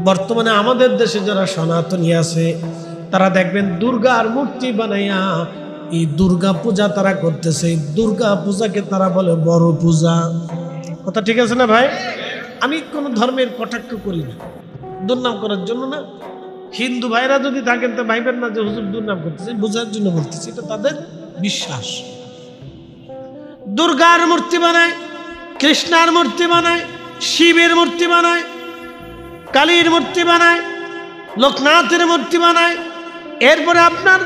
বর্তমানে আমাদের দেশে যারা সনাতনী আছে তারা দেখবেন দুর্গার মূর্তি বানাইয়া এই দুর্গা পূজা তারা করতেছে। দুর্গা পূজাকে তারা বলে বড় পূজা। কথা ঠিক আছে না ভাই? আমি কোনো ধর্মের কটাক্ষ করি না, দুর্নাম করার জন্য না। হিন্দু ভাইরা যদি থাকেন তো ভাইবেন না যে হুজুর দুর্নাম করতেছে, বোঝার জন্য বলতেছি, এটা তাদের বিশ্বাস। দুর্গার মূর্তি বানায়, কৃষ্ণার মূর্তি বানায়, শিবের মূর্তি বানায়, কালীর মূর্তি বানায়, লোকনাথের মূর্তি বানায়, এরপরে আপনার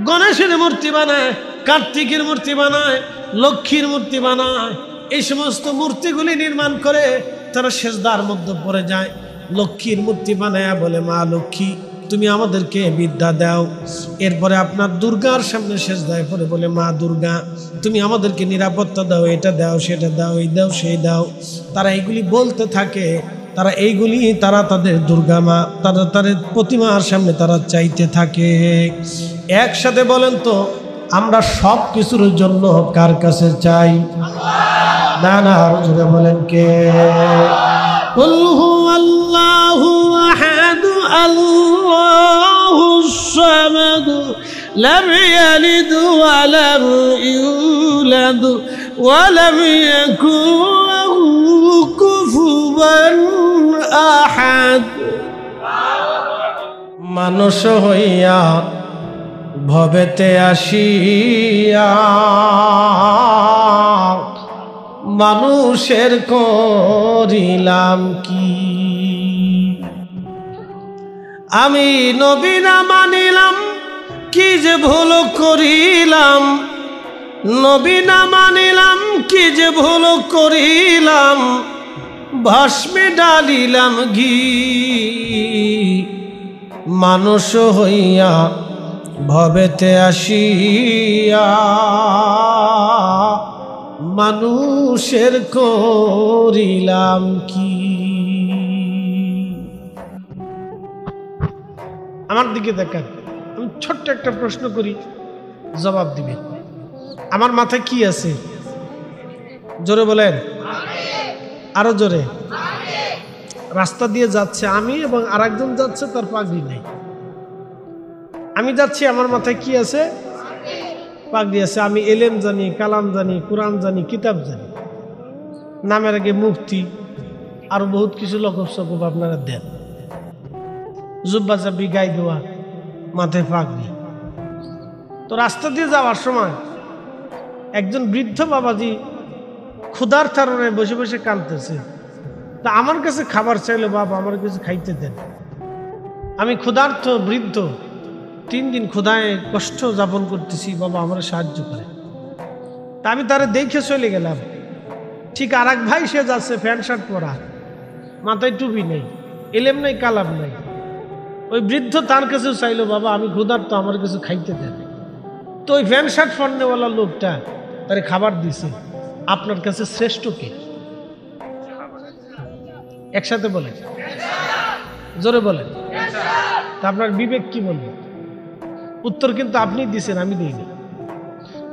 গণেশের মূর্তি বানায়, কার্তিকের মূর্তি বানায়, লক্ষ্মীর মূর্তি বানায়। এই সমস্ত মূর্তিগুলি নির্মাণ করে তারা সেজদার মধ্যে পড়ে যায়। লক্ষ্মীর মূর্তি বানায় বলে মা লক্ষ্মী তুমি আমাদেরকে বিদ্যা দাও। এরপরে আপনার দুর্গার সামনে সেজদায় পড়ে বলে মা দুর্গা তুমি আমাদেরকে নিরাপত্তা দাও, এটা দাও সেটা দাও, এই দাও সেই দাও। তারা এইগুলি বলতে থাকে, তারা এইগুলি তারা তাদের দুর্গা মা, তারা তাদের প্রতিমার সামনে তারা চাইতে থাকে। একসাথে বলেন তো আমরা সব কিছুর জন্য কার কাছে চাই? না না, আরো জোরে বলেন কে? কুল হুয়াল্লাহু আহাদ আল্লাহুস সামাদ লাম ইয়ালিদ ওয়া লাম ইউলাদ ওয়া লাম ইয়াকুল লাহু কুফুওয়ান আহাদ। মানুষ হইয়া ভবেতে আসিয়া মানুষের করিলাম কি? আমি নবী না মানিলাম কি যে ভুল করিলাম, নবী না মানিলাম কি যে ভুল করিলাম, ভস্মে ডালিলাম ঘি। মানুষ হইয়া ভবেতে আসিয়া মানুষের করিলাম কি? আমার দিকে দেখেন, আমি ছোট্ট একটা প্রশ্ন করি, জবাব দিবেন। আমার মাথায় কি আছে? জোরে বলেন, আরো জোরে। রাস্তা দিয়ে যাচ্ছে আমি এবং আরেকজন যাচ্ছে, তার পাগড়ি নেই। আমি যাচ্ছি, আমার মাথায় কি আছে? পাগড়ি আছে। আমি এলেম জানি, কালাম জানি, কোরআন জানি, কিতাব জানি। নামের আগে মুফতি, আরো বহুত কিছু লকব সকব আপনারা দেন। জুব্বা চাবি, গাই দেওয়া, মাথায় পাগড়ি। তো রাস্তা দিয়ে যাওয়ার সময় একজন বৃদ্ধ বাবাজি ক্ষুধার কারণে বসে বসে কাঁদতেছে। তা আমার কাছে খাবার চাইলো, বাবা আমার কাছে খাইতে দেন। আমি ক্ষুধার্ত বৃদ্ধ, 3 দিন ক্ষুধায় কষ্ট যাপন করতেছি, বাবা আমার সাহায্য করে। তা আমি তারে দেখে চলে গেলাম। ঠিক আর এক ভাই সে যাচ্ছে, প্যান্ট শার্ট পরা, মাথায় টুপি নেই, এলেম নেই, কালাম নেই। ওই বৃদ্ধ তার কাছেও চাইলো, বাবা আমি ক্ষুধার্ত আমার কাছে খাইতে দেন। তো ওই প্যান্ট শার্ট পরনেওয়ালা লোকটা তারে খাবার দিছে। আপনার কাছে শ্রেষ্ঠ কে? একসাথে বলেন, জোরে বলেন। তা আপনার বিবেক কি বলবে? উত্তর কিন্তু আপনি দিছেন, আমি দিইনি।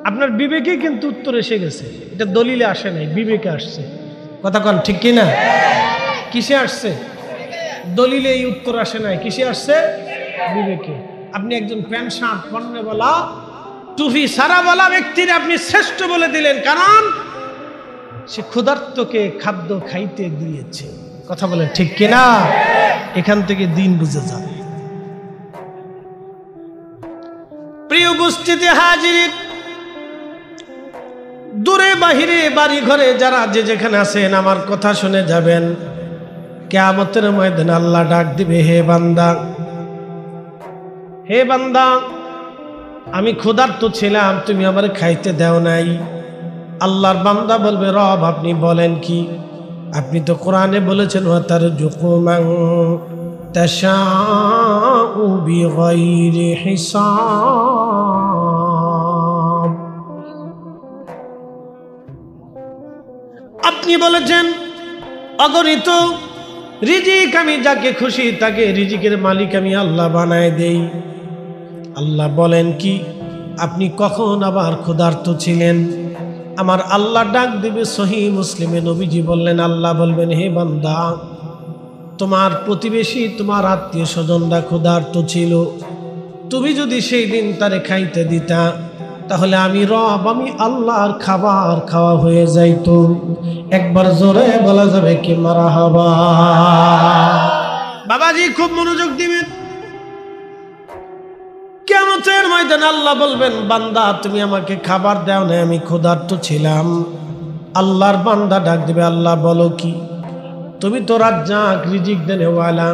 আপনার বিবেকে কিন্তু উত্তর এসে গেছে। এটা দলিলে আসে নাই, বিবেকে আসছে। কথা কন ঠিক কিনা? কিসে আসছে? দলিলে এই উত্তর আসে নাই, কিসে আসছে? বিবেকে। আপনি একজন প্যান্ট শার্ট পরনেওয়ালা, টুপি সারাওয়ালা ব্যক্তির আপনি শ্রেষ্ঠ বলে দিলেন, কারণ সে ক্ষুধার্তকে খাদ্য খাইতে দিয়েছে। কথা বলেন ঠিক কিনা? এখান থেকে দিন বুঝে যাবে। প্রিয় উপস্থিতি হাজির, দূরে বাহিরে বাড়ি ঘরে যারা যে যেখানে আছেন আমার কথা শুনে যাবেন। কিয়ামতের ময়দানে আল্লাহ ডাক দিবে, হে বান্দা, হে বান্দা, আমি ক্ষুধার্ত ছিলাম, তুমি আমার খাইতে দাও নাই। আল্লাহর বান্দা বলবে, রব আপনি বলেন কি? আপনি তো কোরআনে বলেছেন ওয়াতারযুকু মান তাশাউ বিগাইরি হিসাব। আপনি বলেছেন অগণিত রিজিক আমি যাকে খুশি তাকে রিজিকের মালিক আমি আল্লাহ বানায় দেই। আল্লাহ বলেন কি? আপনি কখন আবার ক্ষুধার্ত ছিলেন? আমার আল্লাহ ডাক দিবে, সহিহ মুসলিমে নবীজি বললেন, আল্লাহ বলবেন, হে বান্দা তোমার প্রতিবেশী, তোমার আত্মীয় স্বজনরা ক্ষুধার্ত ছিল, তুমি যদি সেই দিন তারে খাইতে দিতা, তাহলে আমি রব, আমি আল্লাহর খাবার খাওয়া হয়ে যাইতো। একবার জোরে বলা যাবে কি মারহাবা? বাবাজি খুব মনোযোগ দিবেন। কিয়ামতের ময়দানে আল্লাহ বলবেন, বান্দা তুমি আমাকে খাবার দাও না, আমি ক্ষুধার্ত ছিলাম। আল্লাহর বান্দা ডাক দিবে, আল্লাহ বলো কি? তুমি তো রাজ্জাক, রিজিক দেনেওয়ালা,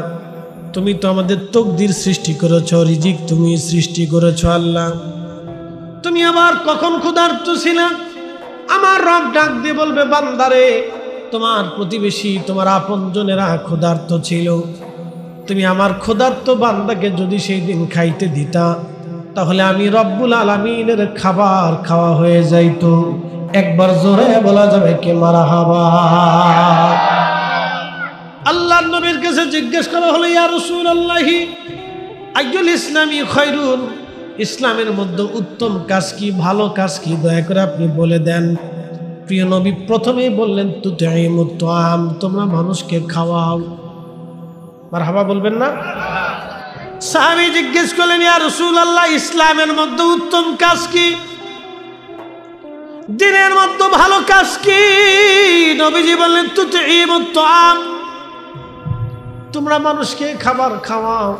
তুমি তো আমাদের তকদির সৃষ্টি করেছো, রিজিক তুমি সৃষ্টি করেছো আল্লাহ, তুমি আবার কখন ক্ষুধার্ত ছিলা? আমার রব ডাক দিয়ে বলবে, বান্দারে তোমার প্রতিবেশী, তোমার আপনজনেরা ক্ষুধার্ত ছিল, তুমি আমার ক্ষুধার্ত বান্দাকে যদি সেই দিন খাইতে দিতা, তাহলে আমি রব্বুল আলামিনের খাবার খাওয়া হয়ে যাইতো। একবার জোরে বলা যাবে কি মারহাবা? আল্লাহর নবীর কাছে জিজ্ঞেস করা হলো, ইয়া রাসূলুল্লাহি আইয়ুল ইসলামি খায়রুন, ইসলামের মধ্যে উত্তম কাজ কি, ভালো কাজ কি, দয়া করে আপনি বলে দেন। প্রিয় নবী প্রথমেই বললেন, তুতঈমুত তাআম, তোমরা মানুষকে খাওয়াও। মারহাবা বলবেন না? সাহাবী জিজ্ঞেস করলেন, ইয়া রাসূলুল্লাহ ইসলামের মধ্যে উত্তম কাজ কি, দিনের মধ্যে ভালো কাজ কি? নবীজি বললেন, তুতঈমুত তাআম, তোমরা মানুষকে খাবার খাওয়াও।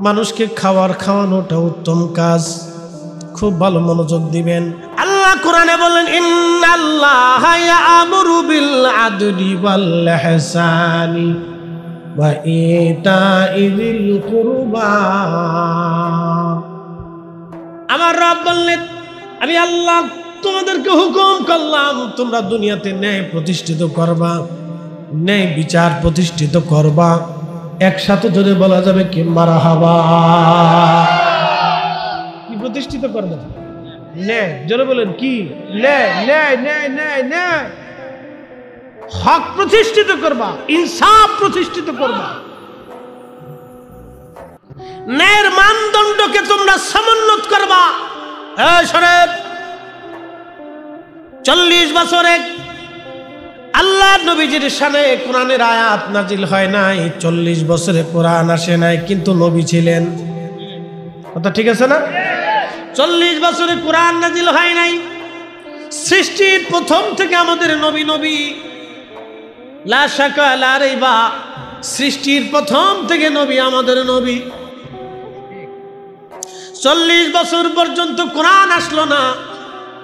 মানুষকে খাবার খাওয়ানোটা উত্তম কাজ। খুব ভালো মনোযোগ দিবেন। আল্লাহ কোরআনে বলেন, ইন্নাল্লাহা ইয়া'মুরু বিল আদলি ওয়াল ইহসানি ওয়া ইতা'i যিল কুরবা। আমার রব বললেন, আমি আল্লাহ তোমাদেরকে হুকুম করলাম, তোমরা দুনিয়াতে ন্যায় প্রতিষ্ঠিত করবা, ন্যায় বিচার প্রতিষ্ঠিত করবা। একসাথে জোরে বলা যাবে কি মারহাবা? কি প্রতিষ্ঠিত করবা? ন্যায়। জোরে বলেন কি? ন্যায়, ন্যায়, ন্যায়, ন্যায়, ন্যায়। হক প্রতিষ্ঠিত করবা, ইনসাফ প্রতিষ্ঠিত করবা। ন্যায়ের মানদণ্ডকে তোমরা সমুন্নত করবা। শোনেন, 40 বছরে আল্লাহ নবীজির শানে কোরআনের আয়াত নাজিল হয় নাই, 40 বছরে কোরআন আসে নাই, কিন্তু নবী ছিলেন। কথা ঠিক আছে না? 40 বছরে কোরআন নাজিল হয় নাই। সৃষ্টির প্রথম থেকে আমাদের নবী নবী, লা শাকা লা রাইবা, সৃষ্টির প্রথম থেকে নবী আমাদের নবী। 40 বছর পর্যন্ত কোরআন আসলো না,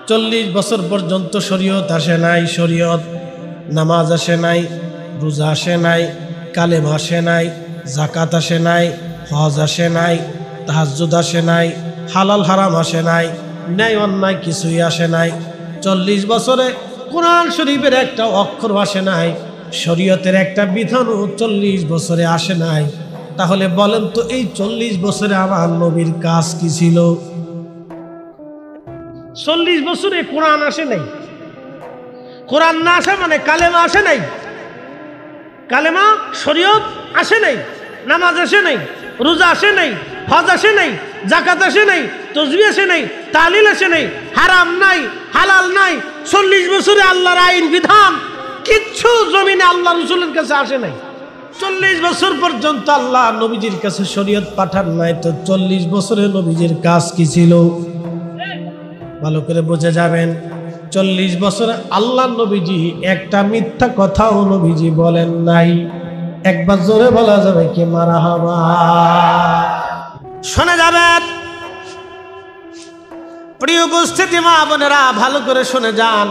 40 বছর পর্যন্ত শরীয়ত আসে নাই। শরীয়ত, নামাজ আসে নাই, রোজা আসে নাই, কালেমা আসে নাই, যাকাত আসে নাই, হজ আসে নাই, তাহাজ্জুদ আসে নাই, হালাল হারাম আসে নাই, ন্যায় অন্যায় কিছুই আসে নাই। 40 বছরে কোরআন শরীফের একটা অক্ষর আসে নাই, শরীয়তের একটা বিধানও 40 বছরে আসে নাই। তাহলে বলেন তো, এই 40 বছরে আমার নবীর কাজ কি ছিল? 40 বছরে কোরআন আসে নাই। কোরআন না আসে মানে কালেমা আসে নাই, কালেমা শরীয়ত আসে নাই, নামাজ আসে নাই, রোজা আসে নাই, হজ আসে নাই, যাকাত আসে নাই, তাসবিহ আসে নাই, তাহলিল আসে নাই, হারাম নাই, হালাল নাই। 40 বছরে আল্লাহর আইন বিধান কিচ্ছু জমিনে আল্লাহ রাসূলের কাছে আসে নাই। 40 বছর পর্যন্ত আল্লাহ নবীজির কাছে শরীয়ত পাঠান নাই। তো 40 বছরে নবীজির কাজ কি ছিল? ভালো করে বুঝে যাবেন। 40 বছরে আল্লাহ নবীজি একটা মিথ্যা কথাও নবীজি বলেন নাই। একবার জোরে বলা যাবে কি মারহাবা? শোনা যাবেন। প্রিয় উপস্থিতি মা বোনেরা, ভালো করে শুনে যান।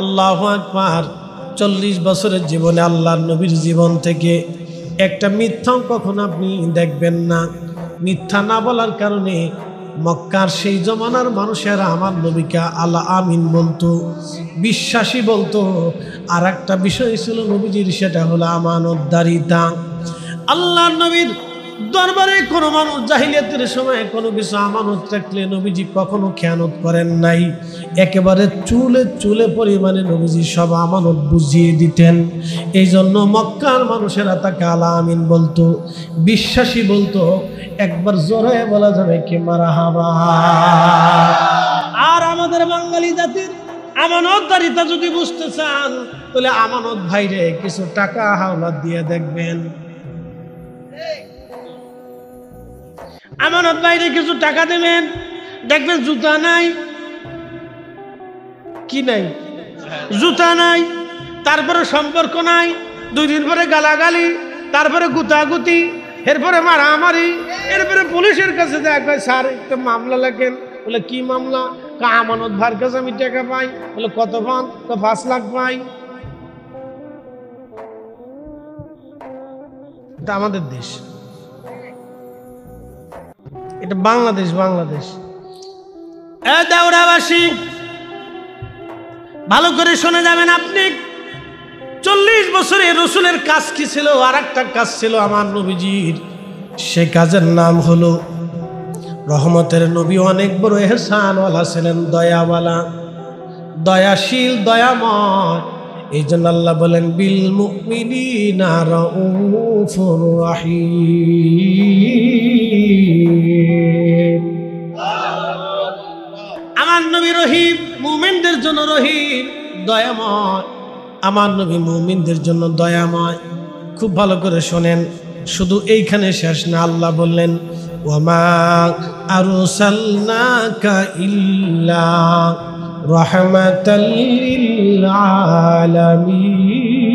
আল্লাহু আকবার। 40 বছরের জীবনে আল্লাহর নবীর জীবন থেকে একটা মিথ্যাও কখনো আপনি দেখবেন না। মিথ্যা না বলার কারণে মক্কার সেই জমানার মানুষেরা আমার নবীকে আল্লাহ আমিন বলতো, বিশ্বাসী বলতো। আর একটা বিষয় ছিল নবীজির, সেটা হলো আমানতদারিতা। আল্লাহর নবীর দরবারে কোনো মানুষ জাহিলিয়াতের সময় কোনো কিছু আমানত রাখলে নবীজি কখনো খেয়ানত করেন নাই। একেবারে চুলে চুলে পরিমাণে নবীজি সব আমানত বুঝিয়ে দিতেন। এই জন্য মক্কার মানুষেরা তাকে আলা আমিন বলতো, বিশ্বাসী বলতো। একবার জোরে বলা যাবে কি মারহাবা? আর আমাদের বাঙালি জাতির আমানতদারিতা যদি বুঝতে চান তাহলে আমানত ভাইরে কিছু টাকা হাওলাত দিয়ে দেখবেন। আমানত ভাইরে কিছু টাকা দেবেন, দেখবেন জুতা নাই, কি নাই, জুতা নাই, তারপরে সম্পর্ক নাই, 2 দিন পরে গালাগালি, তারপরে গুতাগুতি, এরপরে মারামারি, এরপরে পুলিশের কাছে যায়, স্যার একটা মামলা লেখেন। বলে কি মামলা? আমানত ভাইয়ের কাছে আমি টাকা পাই। বলে কত পান? 5 লাখ পাই। এটা আমাদের দেশ, এটা বাংলাদেশ। বাংলাদেশ দেওরাবাসী ভালো করে শুনে যাবেন। আপনি 40 বছরে রসুলের কাজ কি ছিল? আর একটা কাজ ছিল আমার নবীজির, সে কাজের নাম হলো রহমতের নবী। অনেক বড় এহসানওয়ালা ছিলেন, দয়াওয়ালা, দয়াশীল, দয়াময়। এই জন্য আল্লাহ বলেন বিল মুমিনিনা রাউফুর রাহিম। আমার নবী রহিম, মুমিনদের জন্য রহিম, দয়াময়। আমার নবী মুমিনদের জন্য দয়াময়। খুব ভালো করে শোনেন, শুধু এইখানে শেষ না। আল্লাহ বললেন ওয়ামা আরসালনাকা ইল্লা রাহমাতাল লিল আলামিন।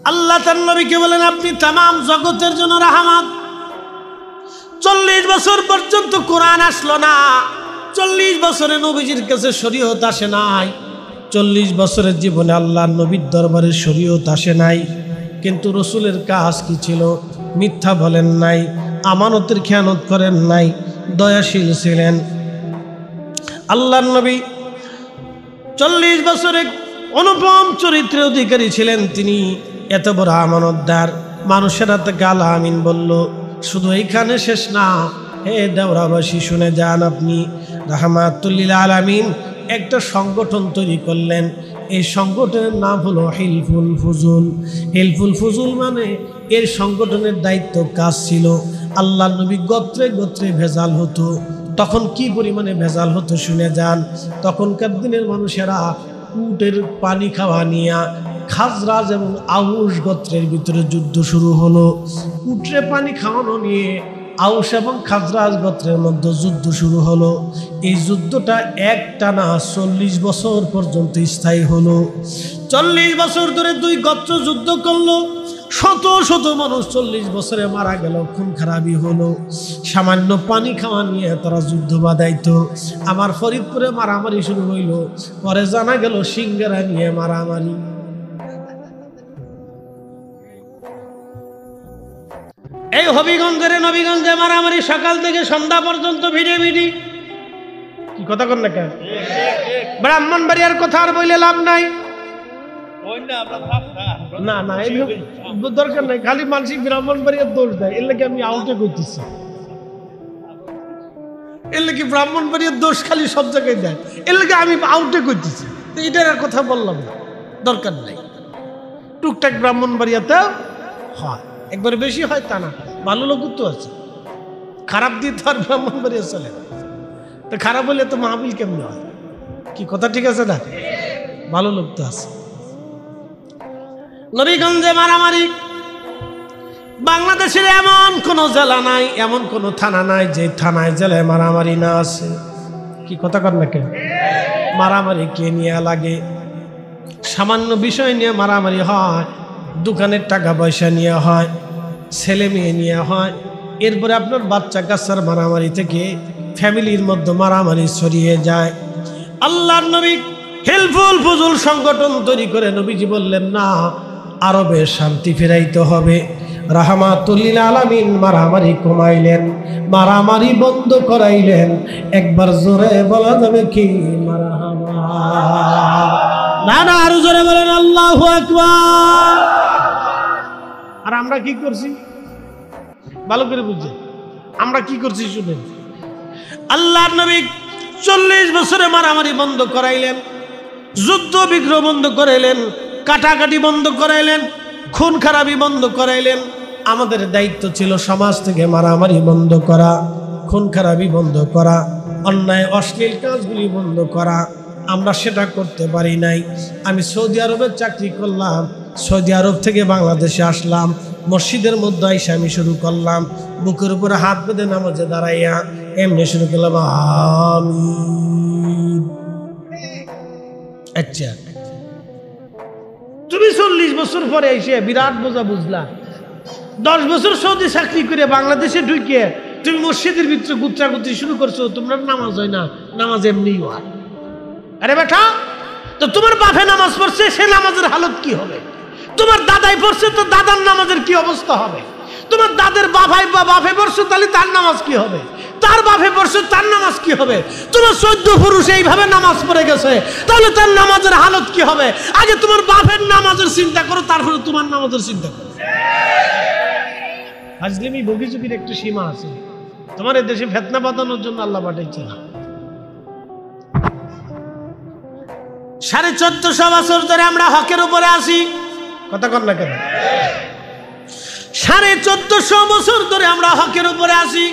আল্লাহ তার নবীকে বলেন আপনি তামাম জগতের জন্য রাহমাত। 40 বছর পর্যন্ত কোরআন আসলো না, 40 বছরে নবীজির কাছে শরীয়ত আসে নাই, 40 বছরের জীবনে আল্লাহর নবীর দরবারে শরীয়ত আসে নাই। কিন্তু রসুলের কাজ কি ছিল? মিথ্যা বলেন নাই, আমানতের খেয়ানত করেন নাই, দয়াশীল ছিলেন। আল্লাহর নবী 40 বছরে অনুপম চরিত্রের অধিকারী ছিলেন। তিনি এত বড় আমানতদার, মানুষের হাতে গালা আমিন বলল। শুধু এইখানে শেষ না, হে দেওরাবাসী শুনে যান। আপনি রাহমাতুল লিল আলামিন একটা সংগঠন তৈরি করলেন। এই সংগঠনের নাম হলো হিলফুল ফুজুল। হিলফুল ফুজুল মানে এর সংগঠনের দায়িত্ব কাজ ছিল আল্লাহ নবী গোত্রে গোত্রে ভেজাল হতো। তখন কি পরিমাণে ভেজাল হতো শুনে যান। তখনকার দিনের মানুষেরা উটের পানি খাওয়া নিয়ে খাজরাজ এবং আউস গোত্রের ভিতরে যুদ্ধ শুরু হলো। উটরে পানি খাওয়ানো নিয়ে আউস এবং খাজরাজ গোত্রের মধ্যে যুদ্ধ শুরু হলো। এই যুদ্ধটা একটানা 40 বছর পর্যন্ত স্থায়ী হলো। 40 বছর ধরে 2 গোত্র যুদ্ধ করলো। শত শত মানুষ 40 বছরে মারা গেল, খুন খারাপি হলো। সামান্য পানি খাওয়া নিয়ে তারা যুদ্ধ বাঁধাইতো। আমার ফরিদপুরে মারামারি শুরু হইল। পরে জানা গেল সিঙ্গারা নিয়ে মারামারি। এই হবিগঞ্জের নবীগঞ্জে মারামারি সকাল থেকে সন্ধ্যা পর্যন্ত ভিড়ে ভিড়ি। কি কথা কন না কেন? ব্রাহ্মণবাড়িয়ার কথা আর বইলে লাভ নাই। না না, এই দরকার নাই। খালি মানসিক ব্রাহ্মণবাড়িয়ার দোষ দেয়, এর লাগে আমি আউটে করতেছি। এর লাগে ব্রাহ্মণবাড়িয়ার দোষ খালি সব জায়গায় দেয়, এর লাগে আমি আউটে করতেছি। এটার কথা বললাম না, দরকার নাই। টুকটাক ব্রাহ্মণবাড়িয়াতেও হয়, একবারে বেশি হয় তা না। ভালো লোক তো আছে, খারাপ দিয়ে তো আর ব্রাহ্মণবাড়িয়া চলে না। তো খারাপ হলে তো মাহফিল কেমন হয়? কি কথা ঠিক আছে না? ভালো লোক তো আছে। নবীগঞ্জে মারামারি। বাংলাদেশের এমন কোন জেলা নাই, এমন কোন থানা নাই যে থানায় জেলায় মারামারি না আছে। কি কথা কর না কেন? মারামারি কে নিয়ে লাগে? সামান্য বিষয় নিয়ে মারামারি হয়, দোকানের টাকা পয়সা নিয়ে হয়, ছেলে মেয়ে নিয়ে হয়। এরপরে আপনার বাচ্চা কাচ্চার মারামারি থেকে ফ্যামিলির মধ্যে মারামারি ছড়িয়ে যায়। আল্লাহর নবী হিলফুল ফুজুল সংগঠন তৈরি করে নবীজি বললেন না, আরবে শান্তি ফেরাইতে হবে। রাহমাতুল লিল আলামিন মারামারি কমাইলেন, মারামারি বন্ধ করাইলেন। একবার জোরে বলা যাবে কি মারহাবা? না না, আরো জোরে বলেন আল্লাহু আকবার। আর আমরা কি করছি ভালো করে বুঝে, আমরা কি করছি শুনেন। আল্লাহর নবী 40 বছরে মারামারি বন্ধ করাইলেন, যুদ্ধ বিগ্রহ বন্ধ করাইলেন, কাটাকাটি বন্ধ করাইলেন, খুন খারাপি বন্ধ করাইলেন। আমাদের দায়িত্ব ছিল সমাজ থেকে মারামারি বন্ধ করা, খুন খারাপি বন্ধ করা। অন্যায় অশ্লীল কাজগুলি বন্ধ করা, আমরা সেটা করতে পারি নাই। আমি সৌদি আরবের চাকরি করলাম, সৌদি আরব থেকে বাংলাদেশে আসলাম, মসজিদের মধ্যে এসে আমি শুরু করলাম বুকের উপরে হাত বেঁধে নামাজে দাঁড়াইয়া এমনি শুরু করলাম আমিন। আচ্ছা, তুমি 40 বছর পরে এসে বিরাট বোঝা বুঝলা, 10 বছর সৌদি চাকরি করে বাংলাদেশে ঢুকে তুমি মসজিদের ভিতরে গুচ্ছাগুচ্ছি শুরু করছো, তোমার নামাজ হয় না, নামাজ এমনি হয়। আরে বেটা, তো তোমার বাপে নামাজ পড়ছে, সে নামাজের হালত কি হবে? তোমার দাদাই পড়ছে, তো দাদার নামাজের কি অবস্থা হবে? তোমার দাদের বাবাই বা বাপে পড়ছে, তাহলে তার নামাজ কি হবে? তার বাপে পড়ছে, তার নামাজ কি হবে? তোমার 14 পুরুষ এইভাবে নামাজ পড়ে গেছে, তাহলে তার নামাজের হালত কি হবে? আগে তোমার বাপের নামাজের চিন্তা করো, তারপরে তোমার নামাজের চিন্তা করো। আজলিমি বগিচুকির একটা সীমা আছে। তোমার এই দেশে ফেতনা বাঁধানোর জন্য আল্লাহ পাঠাইছে না। 1450 বছর ধরে আমরা হকের উপরে আছি, কথা কর না কেন? 1450 বছর ধরে আমরা হকের উপরে আছি।